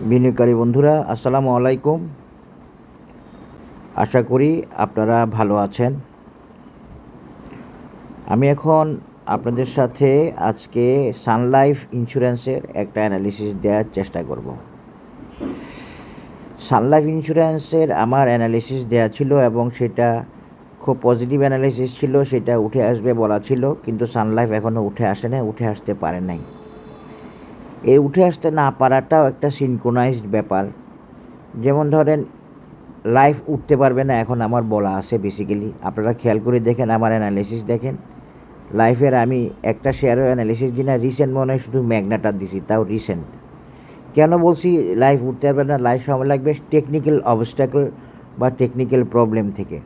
বিনিয়োগকারী বন্ধুরা আসসালামু আলাইকুম। আশা করি আপনারা ভালো আছেন। আমি এখন আপনাদের সাথে আজকে সান লাইফ ইন্স্যুরেন্সের একটা অ্যানালিসিস দেওয়ার চেষ্টা করব। সান লাইফ ইন্স্যুরেন্সের আমার অ্যানালিসিস দেওয়া ছিল এবং সেটা খুব পজিটিভ অ্যানালিসিস ছিল, সেটা উঠে আসবে বলা ছিল, কিন্তু সান লাইফ এখনও উঠে আসে নাই, উঠে আসতে পারে নাই। এই উঠে আসতে না পারাটাও একটা সিনক্রোনাইজড ব্যাপার। যেমন ধরেন লাইফ উঠতে পারবে না এখন আমার বলা আছে বেসিক্যালি। আপনারা খেয়াল করে দেখেন, আমার অ্যানালিসিস দেখেন। লাইফের আমি একটা শেয়ারও অ্যানালিসিস দিই না, রিসেন্ট মনে হয় শুধু ম্যাগনাটা দিছি, তাও রিসেন্ট। কেন বলছি লাইফ উঠতে পারবে না? লাইফ সময় লাগবে টেকনিক্যাল অবস্ট্যাকল বা টেকনিক্যাল প্রবলেম থেকে।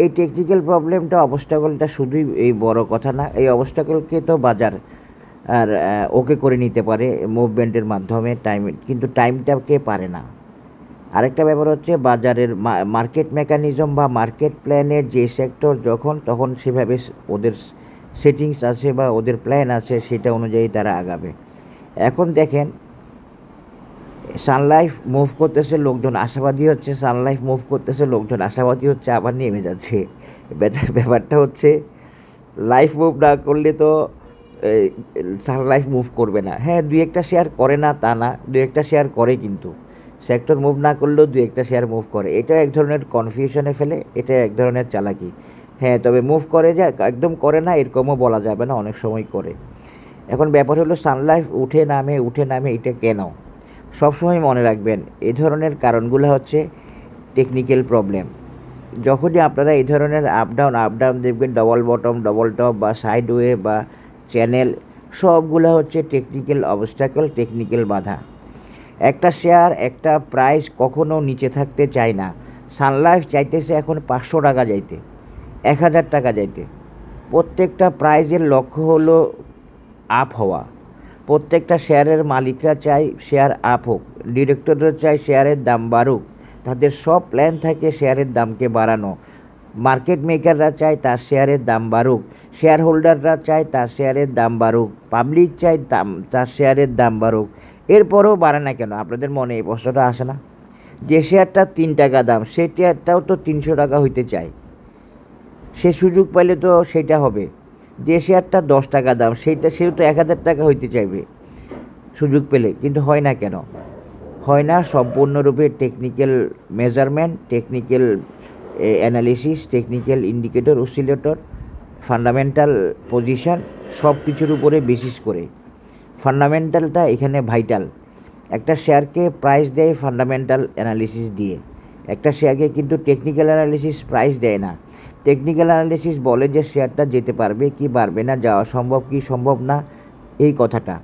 এই টেকনিক্যাল প্রবলেমটা অবস্ট্যাকলটা শুধুই এই বড় কথা না, এই অবস্ট্যাকলকে তো বাজার আর ওকে করে নিতে পারে মুভমেন্টের মাধ্যমে, কিন্তু টাইমটাকে পারে না। আরেকটা ব্যাপার হচ্ছে বাজারের মার্কেট মেকানিজম বা মার্কেট প্ল্যানের যে সেক্টর তখন সেভাবে ওদের সেটিংস আছে বা ওদের প্ল্যান আছে, সেটা অনুযায়ী তারা আগাবে। এখন দেখেন সানলাইফ মুভ করতেছে, লোকজন আশাবাদী হচ্ছে, সানলাইফ মুভ করতেছে, লোকজন আশাবাদী হচ্ছে, আবার নেমে যাচ্ছে। ব্যাপারটা হচ্ছে লাইফ মুভ না করলে তো সানলাইফ মুভ করবে না। হ্যাঁ, দুই একটা শেয়ার করে না তা না, দুই একটা শেয়ার করে, কিন্তু সেক্টর মুভ না করলেও দুই একটা শেয়ার মুভ করে। এটা এক ধরনের কনফিউশনে ফেলে, এটা এক ধরনের চালাকি। হ্যাঁ, তবে মুভ করে যে একদম করে না এরকমও বলা যাবে না, অনেক সময় করে। এখন ব্যাপার হলো সানলাইফ উঠে নামে এটা কেন? সবসময় মনে রাখবেন এই ধরনের কারণগুলো হচ্ছে টেকনিক্যাল প্রবলেম। যখনই আপনারা এই ধরনের আপ ডাউন দেখবেন, ডবল বটম, ডবল টপ বা সাইডওয়ে বা চ্যানেল, সবগুলো হচ্ছে টেকনিক্যাল অবস্ট্যাকল, টেকনিক্যাল বাধা। একটা শেয়ার একটা প্রাইস কখনো নিচে থাকতে চায় না। সানলাইফ চাইতেছে এখন 500 টাকা যাইতে, 1000 টাকা যাইতে। প্রত্যেকটা প্রাইজের লক্ষ্য হলো আপ হওয়া। প্রত্যেকটা শেয়ারের মালিকরা চায় শেয়ার আপ হোক, ডিরেক্টররা চায় শেয়ারের দাম বাড়ুক, তাদের সব প্ল্যান থাকে শেয়ারের দামকে বাড়ানো। মার্কেট মেকাররা চায় তার শেয়ারের দাম বাড়ুক, শেয়ার হোল্ডাররা চায় তার শেয়ারের দাম বাড়ুক, পাবলিক চায় তার শেয়ারের দাম বাড়ুক। এরপরেও বাড়ে না কেন? আপনাদের মনে এই প্রশ্নটা আসে না? যে শেয়ারটা 3 টাকা দাম, সেই শেয়ারটাও তো 300 টাকা হইতে চায়। সে সুযোগ পাইলে তো সেটা হবে। যে শেয়ারটা 10 টাকা দাম, সেও তো 1000 টাকা হইতে চাইবে সুযোগ পেলে, কিন্তু হয় না কেন? হয় না সম্পূর্ণরূপে technical measurement, technical analysis, technical indicator, oscillator, fundamental position, সব কিছুর উপরে বেসিস করে। ফান্ডামেন্টালটা এখানে ভাইটাল। একটা শেয়ারকে প্রাইস দেয় ফান্ডামেন্টাল অ্যানালিসিস দিয়ে, একটা শেয়ারকে কিন্তু টেকনিক্যাল অ্যানালিসিস প্রাইস দেয় না। টেকনিক্যাল অ্যানালিসিস বলে যে শেয়ারটা যেতে পারবে কি পারবে না, যাওয়া সম্ভব কি সম্ভব না, এই কথাটা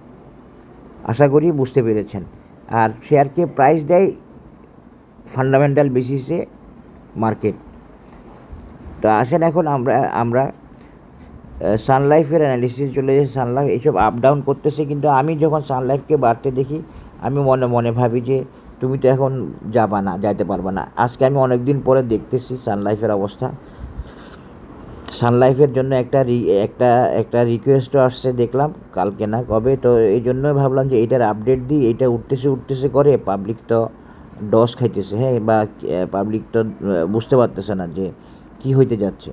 আশা করি বুঝতে পেরেছেন। আর শেয়ারকে প্রাইস দেয় ফান্ডামেন্টাল বেসিসে মার্কেট। তো আসেন এখন আমরা সানলাইফের অ্যানালিসিস চলে যাই। সানলাইফ এইসব আপ ডাউন করতেছে, কিন্তু আমি যখন সানলাইফকে বাড়তে দেখি আমি মনে মনে ভাবি যে তুমি তো এখন যাইতে পারবে না। আজকে আমি অনেক দিন পরে দেখতেছি সানলাইফের অবস্থা। সানলাইফের জন্য একটা রিকোয়েস্টও আসছে, দেখলাম কালকে না কবে। তো এই জন্যই ভাবলাম যে এইটার আপডেট দিই। এইটা উঠতেছে করে পাবলিক তো ডস খাইতেছে, হ্যাঁ, বা পাবলিক তো বুঝতে পারতেছে না যে কি হইতে যাচ্ছে।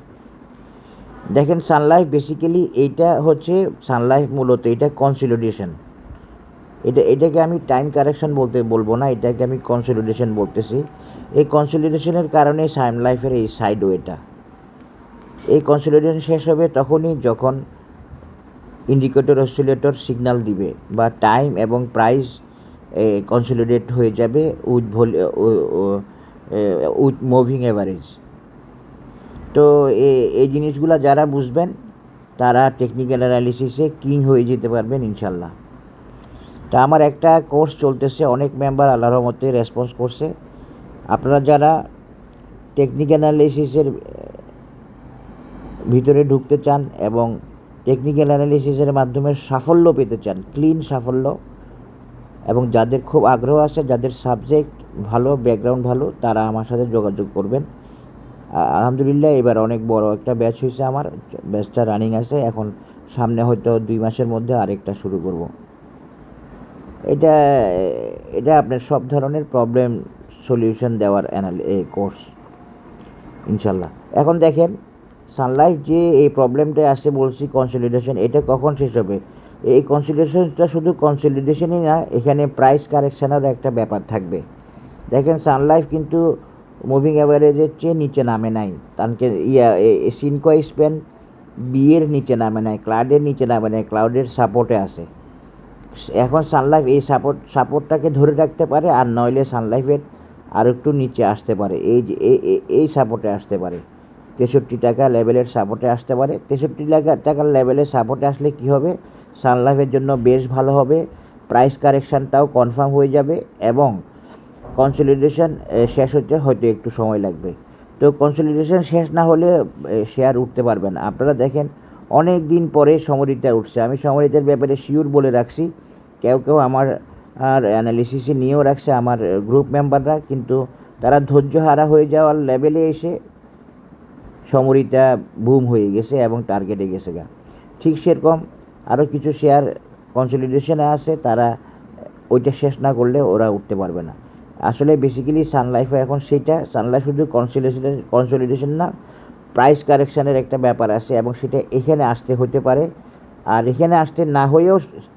দেখেন সানলাইফ বেসিক্যালি এইটা হচ্ছে, সানলাইফ মূলত এটা কনসলিডেশন। এটাকে আমি টাইম কারেকশন বলবো না, এটাকে আমি কনসলিডেশন বলতেছি। এই কনসলিডেশনের কারণে সানলাইফের এই সাইডওয়েটা, এই কনসলিডেশন শেষ হবে তখনই যখন ইন্ডিকেটর অসিলেটর সিগন্যাল দিবে বা টাইম এবং প্রাইস কনসলিডেট হয়ে যাবে উইথ মুভিং অ্যাভারেজ। তো এই জিনিসগুলো যারা বুঝবেন তারা টেকনিক্যাল অ্যানালিসিসে কিং হয়ে যেতে পারবেন ইনশাল্লাহ। তা আমার একটা কোর্স চলতেছে, অনেক মেম্বার আল্লাহর রহমতে রেসপন্স করছে। আপনারা যারা টেকনিক্যাল অ্যানালিসিসের ভিতরে ঢুকতে চান এবং টেকনিক্যাল অ্যানালিসিসের মাধ্যমে সাফল্য পেতে চান, ক্লিন সাফল্য, এবং যাদের খুব আগ্রহ আছে, যাদের সাবজেক্ট ভালো, ব্যাকগ্রাউন্ড ভালো, তারা আমার সাথে যোগাযোগ করবেন। আলহামদুলিল্লাহ এবার অনেক বড় একটা ব্যাচ হয়েছে, আমার ব্যাচটা রানিং আছে। এখন সামনে হয়তো 2 মাসের মধ্যে আরেকটা শুরু করব। এটা এটা আপনার সব ধরনের প্রবলেম সলিউশন দেওয়ার কোর্স ইনশাল্লাহ। এখন দেখেন সানলাইফ যে এই প্রবলেমটা আসছে বলছি কনসলিডেশন, এটা কখন শেষ হবে? এই কনসলিডেশনটা শুধু কনসলিডেশনই না, এখানে প্রাইস কারেকশানেরও একটা ব্যাপার থাকবে। দেখেন সানলাইফ কিন্তু মুভিং অ্যাভারেজের চেয়ে নিচে নামে নাই, তানকে সিনকো স্পেন বিয়ের নিচে নামে নাই, ক্লাউডের নিচে নামে নাই, ক্লাউডের সাপোর্টে আছে। এখন সানলাইফ এই সাপোর্টটাকে ধরে রাখতে পারে, আর নইলে সানলাইফের আর একটু নিচে আসতে পারে, এই যে এই সাপোর্টে আসতে পারে, 63 টাকা লেভেলের সাপোর্টে আসতে পারে। 63 টাকার লেভেলের সাপোর্টে আসলে কি হবে, সানলাইফের জন্য বেশ ভালো হবে, প্রাইস কারেকশানটাও কনফার্ম হয়ে যাবে এবং কনসলিডেশন শেষ হতে হয়তো একটু সময় লাগবে। তো কনসলিডেশন শেষ না হলে শেয়ার উঠতে পারবে না। আপনারা দেখেন অনেক দিন পরে সমরিতা উঠছে, আমি সমরিতার ব্যাপারে শিওর বলে রাখছি, কেউ আমার আর অ্যানালিসিসে নিয়েও রাখছে আমার গ্রুপ মেম্বাররা, কিন্তু তারা ধৈর্য হারা হয়ে যাওয়ার লেভেলে এসে সমরিতা বুম হয়ে গেছে এবং টার্গেটে গেছে গা। ঠিক সেরকম আরও কিছু শেয়ার কনসলিডেশনে আছে, তারা ওইটা শেষ না করলে ওরা উঠতে পারবে না। আসলে বেসিক্যালি সানলাইফও এখন সেইটা, সানলাইফ শুধু কনসলিডেশন না, প্রাইস কারেকশানের একটা ব্যাপার আছে এবং সেটা এখানে আসতে হতে পারে, আর এখানে আসতে না হয়েও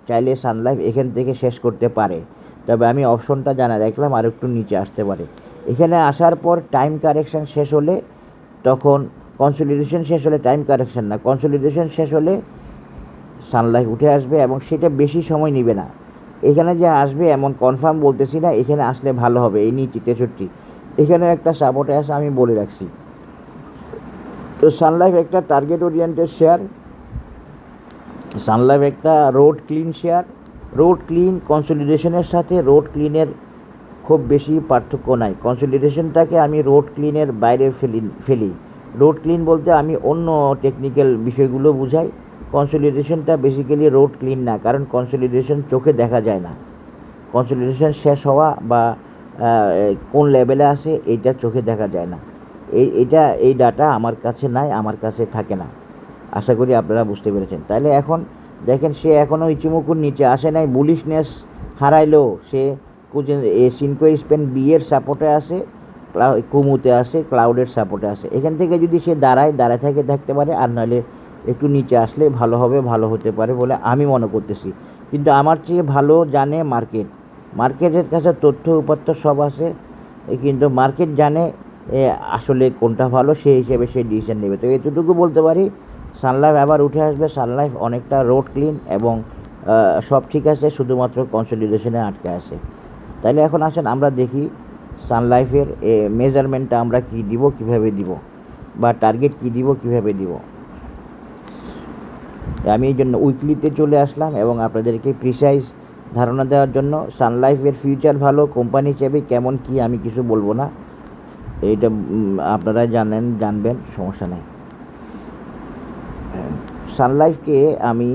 চাইলে সানলাইফ এখান থেকে শেষ করতে পারে। তবে আমি অপশনটা জানা রাখলাম আর একটু নিচে আসতে পারে। এখানে আসার পর টাইম কারেকশান শেষ হলে, তখন কনসলিডেশন শেষ হলে, টাইম কারেকশান না, কনসলিডেশন শেষ হলে সানলাইফ উঠে আসবে এবং সেটা বেশি সময় নেবে না। এখানে যে আসবে এমন কনফার্ম বলতেছি না, এখানে আসলে ভালো হবে। এই নিচে 63 এখানেও একটা সাপোর্টে আছে, আমি বলে রাখছি। তো সানলাইফ একটা টার্গেট ওরিয়েন্টেড শেয়ার, সানলাইফ একটা road clean share. Road clean কনসলিডেশনের সাথে রোড ক্লিনের খুব বেশি পার্থক্য নাই। কনসলিডেশনটাকে আমি রোড ক্লিনের বাইরে ফেলি। রোড ক্লিন বলতে আমি অন্য টেকনিক্যাল বিষয়গুলো বুঝাই। কনসলিডেশনটা বেসিক্যালি রোড ক্লিন না, কারণ কনসলিডেশন চোখে দেখা যায় না। কনসলিডেশন শেষ হওয়া বা কোন লেভেলে আসে এইটা চোখে দেখা যায় না। এই ডাটা আমার কাছে নাই, আমার কাছে থাকে না। আশা করি আপনারা বুঝতে পেরেছেন। তাহলে এখন দেখেন সে এখনও ইচিমুকুর নিচে আসে নাই, বুলিশনেস হারাইলেও সে সিনকো স্পেন বিয়ের সাপোর্টে আসে, কুমুতে আসে, ক্লাউডের সাপোর্টে আসে। এখান থেকে যদি সে দাঁড়ায় থেকে থাকতে পারে, আর নাহলে একটু নিচে আসলে ভালো হবে, ভালো হতে পারে বলে আমি মনে করতেছি। কিন্তু আমার চেয়ে ভালো জানে মার্কেট, মার্কেটের কাছে তথ্য উপাত্ত সব আছে, কিন্তু মার্কেট জানে আসলে কোনটা ভালো, সেই হিসেবে সে ডিসিশন নেবে। তো এতটুকু বলতে পারি, সানলাইফ আবার উঠে আসবে, সানলাইফ অনেকটা রোড ক্লিন এবং সব ঠিক আছে, শুধুমাত্র কনসলিডেশনে আটকে আছে। তাইলে এখন আসেন আমরা দেখি সানলাইফের মেজারমেন্টটা আমরা কী দিব, কীভাবে দিব, বা টার্গেট কী দিব, কীভাবে দিব। আমি এই জন্য উইকলিতে চলে আসলাম এবং আপনাদেরকে প্রিসাইজ ধারণা দেওয়ার জন্য। সানলাইফের ফিউচার ভালো, কোম্পানি হিসেবে কেমন কি আমি কিছু বলবো না, এইটা আপনারা জানবেন, সমস্যা নেই। সানলাইফকে আমি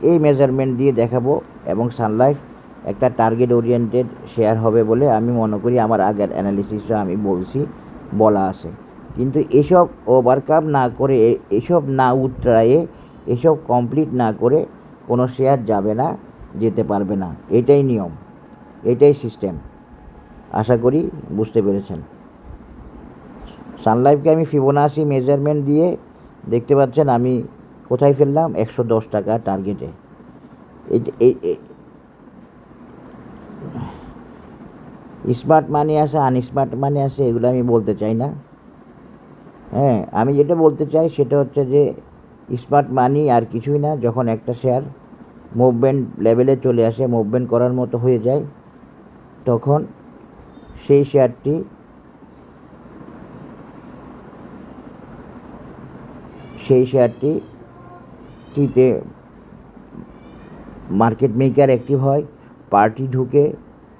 এই মেজারমেন্ট দিয়ে দেখাবো এবং সানলাইফ একটা টার্গেট ওরিয়েন্টেড শেয়ার হবে বলে আমি মনে করি, আমার আগের অ্যানালিসিসে আমি বলা আছে। কিন্তু এসব ওভারকাম না করে, এসব না উতরায়ে, এসব কমপ্লিট না করে কোনো শেয়ার যাবে না, যেতে পারবে না। এটাই নিয়ম, এটাই সিস্টেম। আশা করি বুঝতে পেরেছেন। সানলাইফকে আমি ফিবোনাচি মেজারমেন্ট দিয়ে দেখতে পাচ্ছেন আমি কোথায় ফেললাম, 110 টাকা টার্গেটে। স্মার্ট মানি আছে, আনস্মার্ট মানি আছে, এগুলো আমি বলতে চাই না। হ্যাঁ, আমি যেটা বলতে চাই সেটা হচ্ছে যে স্মার্ট মানি আর কিছুই না, যখন একটা শেয়ার মুভমেন্ট লেভেলে চলে আসে, মুভমেন্ট করার মতো হয়ে যায়, তখন সেই শেয়ারটিতে মার্কেট মেকার অ্যাক্টিভ হয়, পার্টি ঢুকে,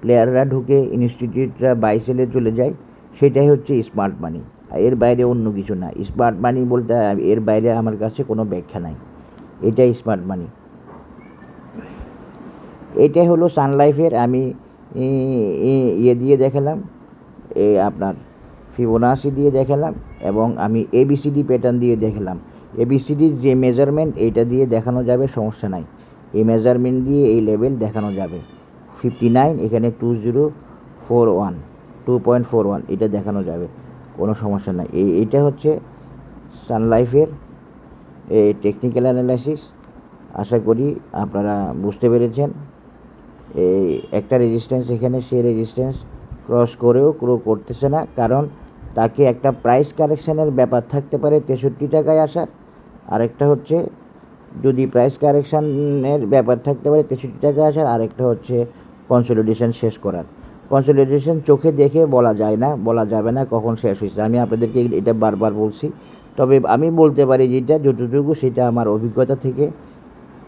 প্লেয়াররা ঢুকে, ইনস্টিটিউটরা বাই সেলে চলে যায়। সেটাই হচ্ছে স্মার্ট মানি, এর বাইরে অন্য কিছু না। স্মার্ট মানি বলতে এর বাইরে আমার কাছে কোনো ব্যাখ্যা নাই, এটাই স্মার্ট মানি। এটাই হলো সানলাইফের আমি দিয়ে দেখালাম, আপনার ফিবোনাচি দিয়ে দেখালাম এবং আমি এবিসিডি প্যাটার্ন দিয়ে দেখালাম। এবিসিডির যে মেজারমেন্ট এইটা দিয়ে দেখানো যাবে, সমস্যা নাই। এই মেজারমেন্ট দিয়ে এই লেভেল দেখানো যাবে। 59, এখানে 2041, 2.41 এটা দেখানো যাবে, কোনো সমস্যা নাই। এইটা হচ্ছে সান লাইফের টেকনিক্যাল অ্যানালাইসিস। আশা করি আপনারা বুঝতে পেরেছেন। এই একটা রেজিস্ট্যান্স এখানে, সে রেজিস্ট্যান্স ক্রস করেও গ্রো করতেছে না, কারণ তাকে একটা প্রাইস কারেকশানের ব্যাপার থাকতে পারে 63 টাকায় আসার। আরেকটা হচ্ছে যদি প্রাইস কারেকশানের ব্যাপার থাকতে পারে 63 টাকায় আসার, আরেকটা হচ্ছে কনসলিডেশন শেষ করার। কনসলিডেশন চোখে দেখে বলা যায় না, বলা যাবে না কখন শেষ হয়েছে, আমি আপনাদেরকে এটা বারবার বলছি। তবে আমি বলতে পারি যেটা যতটুকু, সেটা আমার অভিজ্ঞতা থেকে,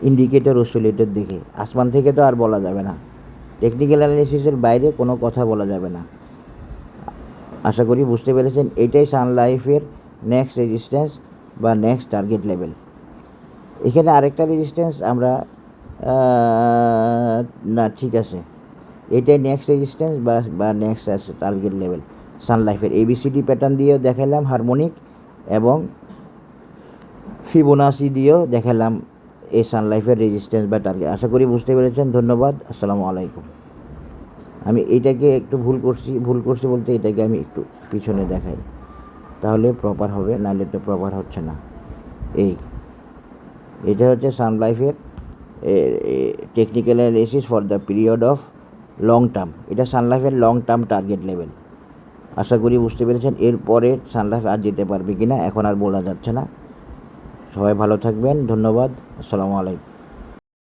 ইন্ডিকেটর অসিলেটর দেখে। আসমান থেকে তো আর বলা যাবে না, টেকনিক্যাল অ্যানালিসিসের বাইরে কোনো কথা বলা যাবে না। আশা করি বুঝতে পেরেছেন। এটাই সান লাইফের নেক্সট রেজিস্ট্যান্স বা নেক্সট টার্গেট লেভেল। এখানে আরেকটা রেজিস্ট্যান্স আমরা না, ঠিক আছে, এটাই নেক্সট রেজিস্ট্যান্স বা নেক্সট টার্গেট লেভেল। সান লাইফের এবিসিডি প্যাটার্ন দিয়েও দেখালাম, হারমোনিক এবং ফিবোনাসি দিয়েও দেখালাম এই সান লাইফের রেজিস্ট্যান্স বা টার্গেট। আশা করি বুঝতে পেরেছেন। ধন্যবাদ। আসসালামু আলাইকুম। আমি এইটাকে একটু ভুল করছি বলতে এটাকে আমি একটু পিছনে দেখাই, তাহলে প্রপার হবে, নাহলে তো প্রপার হচ্ছে না। এটা হচ্ছে সান লাইফের technical analysis for the period of long term. এটা সান লাইফের লং টার্ম টার্গেট লেভেল। আশা করি বুঝতে পেরেছেন। এরপরে সান লাইফ আর যেতে পারবে কি না এখন আর বলা যাচ্ছে না। সবাই ভালো থাকবেন। ধন্যবাদ। আসসালামু আলাইকুম।